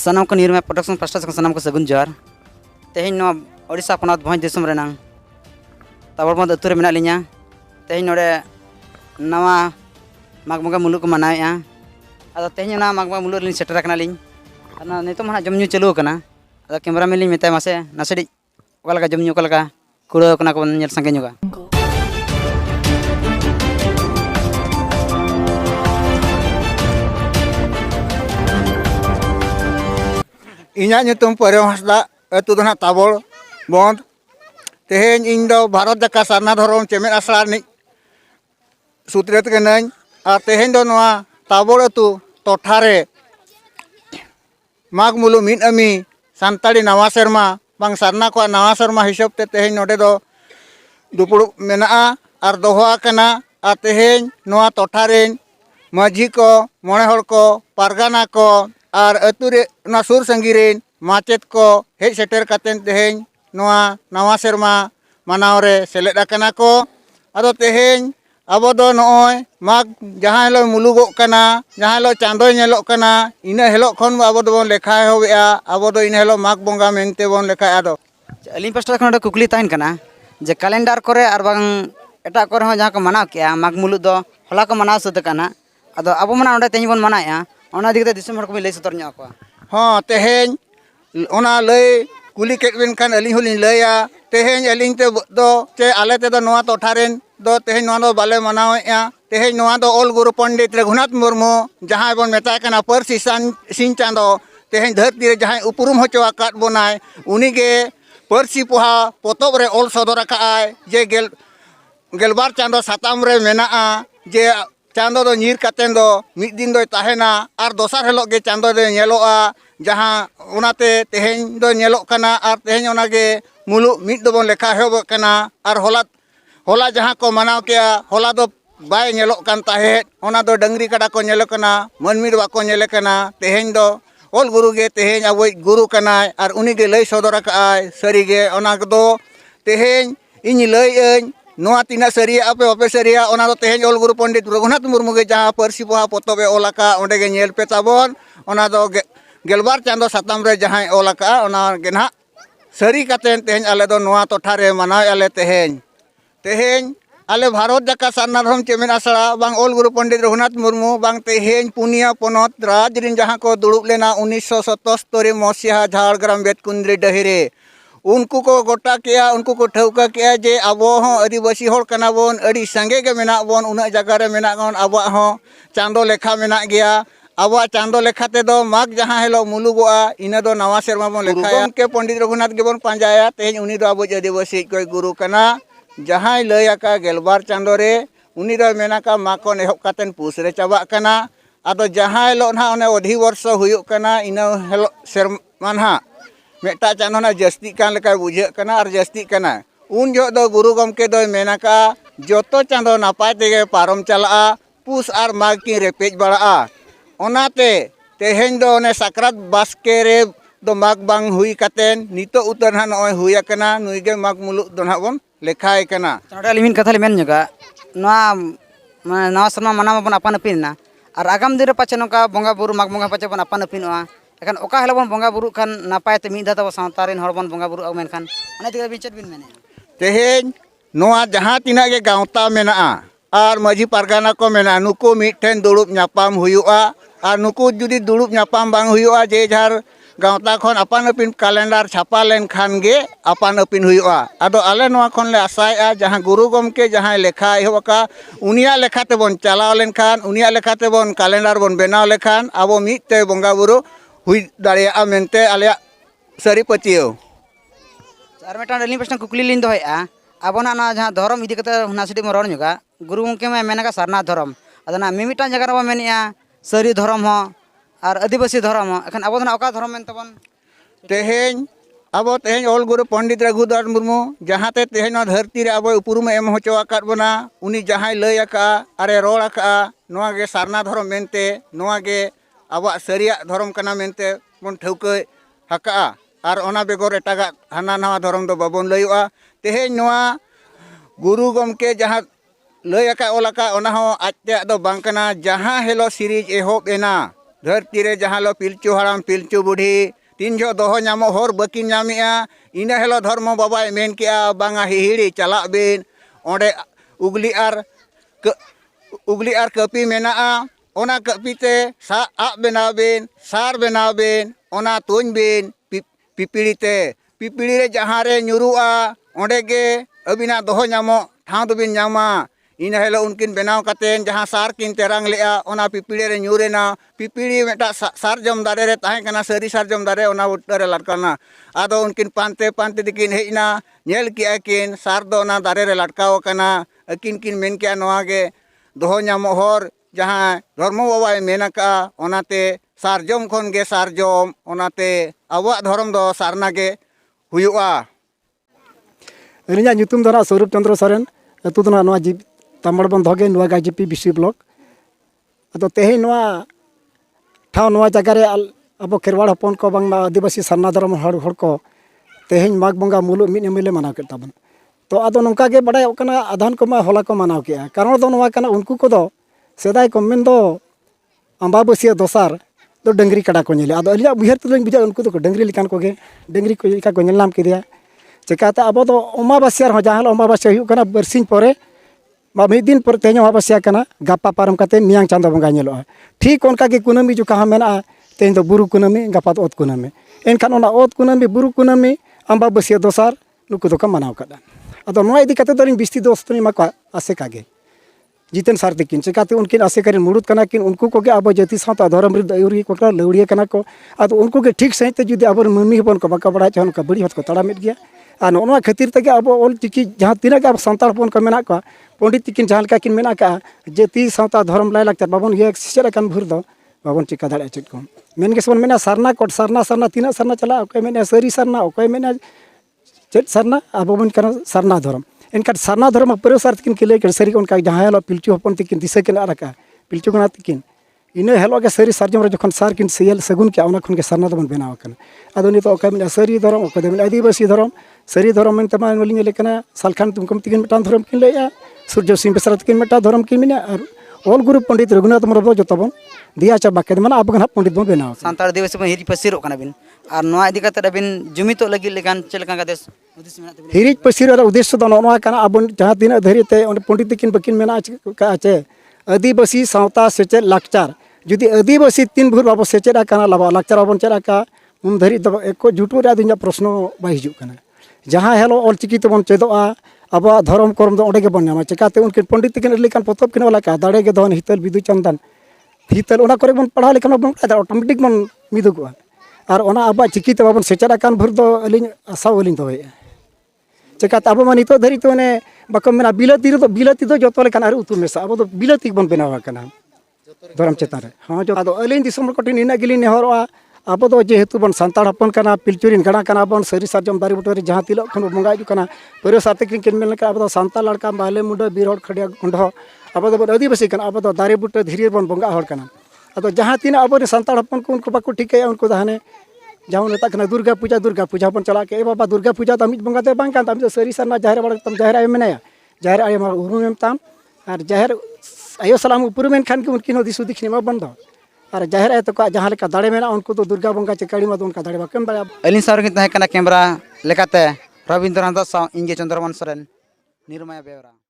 सानाम को Nirmay production pasta से सानाम को सगुन जार तेहन ओडिशा पनत भोज दिसम रेनांग ताबड़बंद अतुरे मेना लिया तेहन नोडे नवा माग बंगा मुलुक को मनाएआ अदो तेहन ना माग बंगा मुलुक लिन सेटर कना लिन अना नितो मना जमन्यू चालू कना अदो कैमरा में लिन मेताय मासे नासेडी ओकालका जमन्यू ओकालका कुड़ा कना को नेल संगे नुगा इन्या ᱧᱩᱛᱩᱢ ᱯᱟᱨᱮᱣ ᱦᱟᱸᱥᱫᱟ ᱟᱹᱛᱩ ᱫᱚ ᱱᱟᱜ ᱛᱟᱵᱚᱲ ᱵᱚᱱᱫ ᱛᱮᱦᱮᱧ ᱤᱧ ᱫᱚ ᱵᱷᱟᱨᱚᱛ ᱡᱟᱠᱟ ᱥᱟᱨᱱᱟ ᱫᱷᱚᱨᱚᱢ ᱪᱮᱢᱮᱫ ᱟᱥᱲᱟ ᱨᱤᱱᱤᱡ ᱥᱩᱛᱨᱮᱛ ᱠᱟᱹᱱᱟᱹᱧ ᱟᱨ ᱛᱮᱦᱮᱧ ᱫᱚ ᱱᱚᱣᱟ ᱛᱟᱵᱚᱲ ᱟᱹᱛᱩ ᱴᱚᱴᱷᱟ ᱨᱮ ᱢᱟᱜᱽ ᱢᱩᱞᱩᱜ ᱢᱤᱫ ᱟᱹᱢᱤ ᱥᱟᱱᱛᱟᱲᱤ ᱱᱟᱣᱟ ᱥᱮᱨᱢᱟ ᱵᱟᱝ ᱥᱟᱨᱱᱟ ᱠᱚᱣᱟᱜ ᱱᱟᱣᱟ ᱥᱮᱨᱢᱟ ᱦᱤᱥᱟᱹᱵ ᱛᱮ ᱛᱮᱦᱮᱧ ᱱᱚᱰᱮ ᱫᱚ ᱫᱩᱯᱲᱩᱵ ᱢᱮᱱᱟᱜᱼᱟ ᱟᱨ ᱫᱚᱦᱚ ᱟᱠᱟᱱᱟ ᱟᱨ ᱛᱮᱦᱮᱧ ᱱᱚᱣᱟ ᱴᱚᱴᱷᱟ ᱨᱮᱱ ᱢᱟᱹᱡᱷᱤ ᱠᱚ ᱢᱚᱬᱮ ᱦᱚᱲ ᱠᱚ ᱯᱟᱨᱜᱟᱱᱟ ᱠᱚ ᱟᱨ ᱟᱹᱛᱩ ᱨᱮ ᱚᱱᱟ ᱥᱩᱨ ᱥᱟᱺᱜᱤᱧ ᱨᱮᱱ माचेत को हेज सेटर कातेन तेहेñ नवा नवा सेरमा मनाव रे सेलेद आकना को अदो तेहेñ अबो दो नोय माग जहां हेलो मुलुगो कना जहां हेलो चांदो नेलो कना इना हेलो खन अबो दो बोन लेखा होबेआ अबो दो इना हेलो माग बोंगा मेनते बोन लेखा आदो अली पास्टा खन कुकली ताइन कना जे कैलेंडर करे और बांग एटा करे हो जहां को मनाव केया माग मुलुग दो होला को मनाव सुत कना अदो अबो मना ओंडे तेहेñ बोन मनाएआ ओना दिगते दिसम हर को लई सतर न्या को हां तेहेñ ओना लय कुली केबिन खान अली होलिन लया तेहेñ अलिन ते दो चे आले ते दो नवा टोठारेन दो तेहेñ नवा दो बाले मनावेआ तेहेñ नवा दो ओल गुरु पंडित रघुनाथ मुर्मू जहां बोन मेता कना परसी सिन चांदो तेहेñ धरती रे जहां उपरुम होचो आकात बोनाय उनी गे परसी पोहा पोतोब रे ओल सदर आकाय जे गेलबार चांदो साताम रे मेनाआ जे चांदो दो नीर कातेन दो मिद दिन दो ताहेना आर दोसार हेलो गे चांदो दे नेलोआ जहां उनाते तेहेñ दो नेलो कना आर तेहेñ ओनागे मुलु मिद दो बोन लेखा हेब कना आर होला जहां को मनाव केया होला दो बाय नेलो कान ताहे ओना दो डंगरी काडा को नेलो कना मनमिद बाको नेले कना तेहेñ दो ओल गुरु गे तेहेñ अबोय गुरु कनाय आर उनी गे लय सदर आकाय सरी गे ओना दो तेहेñ इनि लय अñ नोआ तिना सरिया आपे आपे सरिया ओना दो तेहेñ ओल गुरु पंडित रघुनाथ मुर्मू गे जहां परसी पोहा पोतोबे ओलाका ओंडे गे नेल पे ताबोन ओना दो गेलबार चांदो साताम रे जहां ओलाका ओना गे ना सरी कातेन तेहेñ आले दो नोआ टोठा रे मनाव आले तेहेñ आले भारत जाका सारना धर्म चेमेन आसड़ा बांग ओल गुरु पंडित रघुनाथ मुर्मू बांग तेहेñ पुनिया पोनत राज रिन जहां को दुड़ुब लेना 1977 मसीहा झाड़ग्राम बेतकुंद्री डहिरे उनको को गोटा किया उनको को ठौका किया जे अबो हो आदिवासी होड़ कना बोन अड़ी संगे के मेना बोन उना जगह रे मेना गन अबो हो चांदो लेखा मेना गया अब चांदो लेखा ते दो माग जहां हेलो मुलुगोआ इना दो नवा सेरमा बोन लेखाया के पंडित रघुनाथ के बोन पांजाया तेहेñ उनी दो अबो आदिवासी कोई गुरु कना जहां लय आका गेलबार चांदो रे उनी दो मेना का मा को नेहब कातेन पुस रे चाबा कना अदो जहां हेलो ना ओने अधि वर्ष हुयुक कना इना हेलो सेरमा ना मेटा चांदो ना जस्ती कान लेका बुझे कना और जस्ती कना उन जो दो गुरु गमके दो मेना का जोतो चांदो नापाय तेगे पारम चला पुस और माग की रेपेज बड़ा ओनाते तेहेñ दो ने साकरात बास्के रे दो माग बांग हुई कातेन नितो उतर ना नय हुई कना नुई गे माग मुलुक दो ना बोन लेखाय कना नोडे लिमिन कथा ले मेन जगा नवा नवा सरमा मनाव बन अपन अपिना और आगाम दिन रे पाचे नका बंगा बुरु माग बंगा पाचे बन अपन अपिनोआ एखान ओका हेलो बन बंगा बुरु खान नापाय ते मिदा तब सावता रेन हर बन बंगा बुरु मेन खान अने दिगा बिचत बिन मेने तेहेñ नवा जहां तिना गे गावता मेना और मजी पारगाना को मेना नुको मिठेन दुड़ुब न्यापाम हुयुआ और नुको जुदी दुड़ुब न्यापाम बांग हुयुआ जे झार गावता खन अपन अपिन कैलेंडर छापा लेन खान गे अपन अपिन हुयुआ अदो आले नवा खन ले आसाया जहां गुरु गमके जहां लेखा एहबका उनिया लेखाते बोन चलाव लेन खान उनिया लेखाते बोन कैलेंडर बोन बनाव लेखान अबो मिते बंगा बुरु हुई दाड़िया मेनते आले सरी पतियो और मेटा अली पास्टा कुकली लिन दोया आबोना ना जहां धर्म इदी कते नासिडी म रोड नुगा गुरु गमके में मेना का सारना धर्म अदना मिमिटा जगह रे मेनिया सरी धर्म हो और आदिवासी धर्म हो एखन अबो ना ओका धर्म मेन तबन तेहेñ अबो तेहेñ ओल गुरु पंडित रघुनाथ मुर्मू जहां ते तेहेñ ना धरती रे अबो उपरुम एम होचो आकात बना उनी जहां लय आका अरे रोड आका नोआ गे सारना धर्म मेनते नोआ गे अबो सरिया धर्म कना मेनते बोन ठौके हका और ओना बेगोर एटागा हाना नवा धर्म दो बाबोन लयुआ तेहेñ नोआ गुरु गमके जहां लय आका ओलाका ओना हो आजते दो बांग कना जहां हेलो सीरीज एहोब एना धरती रे जहाँ लो पिलचू हराम पिलचू बुढ़ी तीन जो दोहो नामो हर बकिन नामिया इना हेलो धर्म बाबाय मेन किया बांगा हिहिड़ी चला बिन ओंडे उगली आर कपी मेना ओना कपीते सा आ बनाव बिन सार बनाव बिन ओना तुन बिन पिपिड़ीते पिपिड़ी रे जहाँ रे ᱧᱩᱨᱩᱜᱼᱟ ओंडे गे अबिना दोहो नामो ठाव दोबिन नामा इन हेलो उनकिन बनाव कातेन जहाँ सार किन तेरांग लेआ ओना पिपिड़ी रे ᱧᱩᱨᱮᱱᱟ पिपिड़ी मेटा सारजम दारे रे ताहे कना सरी सारजम दारे ओना उट्टा रे लटकाना आदो उनकिन पानते पानते दिकिन हेजना नेल किया किन सार दो ओना दारे रे लटकाव काना अकिन किन मेन किया नोआ गे दोहो नामो हर जहाँ धर्म बाबाय मेना का ओनाते सारजम खन गे सारजम ओनाते आबुआ धर्म दो सारना गे हुयुआ अलिया ᱧᱩᱛᱩᱢ ᱫᱚ स्वरूप चंद्र सोरेन अतु दो नवा जी तमड़बन धोगे नवा गाजीपी बिसी ब्लॉक अदो तेहे नवा ठाव नवा जगह रे अब खेरवाड़ हपन को बांगमा आदिवासी सरना धर्म हड़ को तेहे माघ बंगा मुलुग मिद मिले मनाव के ताबन तो अदो नंका गे बड़ाय कना आधान को मा होला को मनाव के कारण दो नवा कना उनको को दो सेदाय को मेन दो अंबाबसिया दोसार तो डंगरी कड़ा को नेले अदो अलिया बुहर तुलिन बिजा उनको तो डंगरी लिकान को गे डंगरी को लिका को नेल नाम किदिया चिकाते अब तो अमाबस्या हो जहाँ अमाबस्या हुई कना बरसिन परे मिद दिन पर तेज अमाबस्या कना गापा पारम काते मियांग चांदो बंगा नेलोआ ठीक उनका के कुनामी जो कहा मेना तेज दो बुरु कुनामी गापा तो ओत कुनामी एनखान ओना ओत कुनामी बुरु कुनामी अमाबस्या दोसार नुकु दो का मनाव कदा अदो नोआ इदी काते दरिन बिस्ती दोस्तनी मा को आसे कागे जितेन सार दिकिन चिकाते उनकिन आसे करेन मुरुद कना किन उनको को के अब जाति साता धर्म रे दयुरी को लौड़िया कना को अदो उनको के ठीक सहित जुदी अब मम्मी हपन को बाका बड़ा छन का बड़ी हत को तड़ामित गया और नोआ खातिर तक अब ऑल चिकी जहाँ तीना अब सानतार हपन को मेना को पंडित तिकिन जहाँ लेका किन मेना का जाति साता धर्म लाई लागता बाबन ये सेचर कान भुर दो बाबन चिका दाड़े चेट को मेन के सबन मेना सरना कोट सरना तीना सरना चला ओके मेना सरी सरना ओके मेना चेट सरना अब बन करना सरना धर्म इनका सरना धर्म पर सर तिकिन किले के सरी उनका जहाँ हेलो पिलचू हपन तिकिन दिसे के रखा पिलचू कना तिकिन इन हेलो के सरी सारजम रे जखन सार किन सेल सगुन के उना खन के सरना दबन बनाव कन अदो नितो ओके मेना सरी धर्म ओके देन आदिवासी धर्म सरी धर्म में तमा वलिन लेकना सालखान तुमकम तिकिन मिटान धर्म किन लेया सूर्य सिंह बेसरा तिकिन मिटा धर्म किन मिना और ऑल गुरु पंडित रघुनाथ मरबो जतबन दिया चाबा के माने अब गना पंडित बन बनाव सानतार आदिवासी बन हिरी पसिरो कना बिन और नोआ इदी काते बिन जुमितो लगी लेगान चलका का देश उद्देश्य मेना तबिन हिरिज पसिरो रा उद्देश्य दो नोआ कना अब जहाँ दिन धरी ते पंडित तिकिन बकिन मेना का आचे आदिवासी सावता सेचे लाकचार जुदी आदिवासी तीन भूर बाबो सेचेदा काना लाबा लाकचार बाबन चेदा का उन धरी दो एको झूठो रे दुनिया प्रश्न बाय हिजु कना जहाँ हेलो ऑलचिकी तबन चेदोआ अब धर्म कर्म दो ओंडे के बन नामा चिकाते उनके पंडित तिकिन लेकान पोतब किन वाला का दाड़े के दोन हितल बिदु चंदन हितल ओना करे बन पढ़ा लेखान बन ऑटोमेटिक बन मिदुगवा और ओना अब चिकी ते बाबन सेचेदा कान भूर दो अलिन आशा वलिन दोए चिकाते अब मान नितो धरी तो ने बाको मेना बिलती दो जतो लेखान आर उतु मेसा अब तो बिलती बन बनावा कना धर्म चेतान रे हाँ जो आदो अलिन दिसम कटिन इना गिलिन नेहरोआ अब तो जेहेतु बन सांताड़ हपन कना पिलचुरिन गणा कना बन सरी सारजम दारी बुटरे जहाँ तिलो खन बंगा हिजु कना पर साथे किन मेन लेका अब तो सांताड़ लड़का बाले मुंडा बीरहड़ खड़िया गुंडो अब तो आदिवासी कना अब तो दारी बुटे धीरे बन बंगा हड़ कना अब जहाँ तीन अब सांताड़ हपन को उनको बाको ठिकया उनको हाने जहाँ नेता कना दुर्गा पूजा बन चला के ए बाबा दुर्गा पूजा तो अमित बंगा ते बांग कान तम सरी सरना जाहिर बड़ तम जाहिर आय मेनाया जाहिर आय मार उरुम ताम और जाहिर आयो सलाम ऊपर में खान के उनकी दिसु दिखने में बंद और जाहिर आय तो जहाँ लेका दाड़े में उनको तो दुर्गा बंगा चिकाड़ी में उनका दाड़े बाकम दाड़ा अलिन सार किन तहे कना कैमरा लेकाते रविंद्रनाथ दास इंगे चंद्रमन सोरेन निर्मया बेवरा।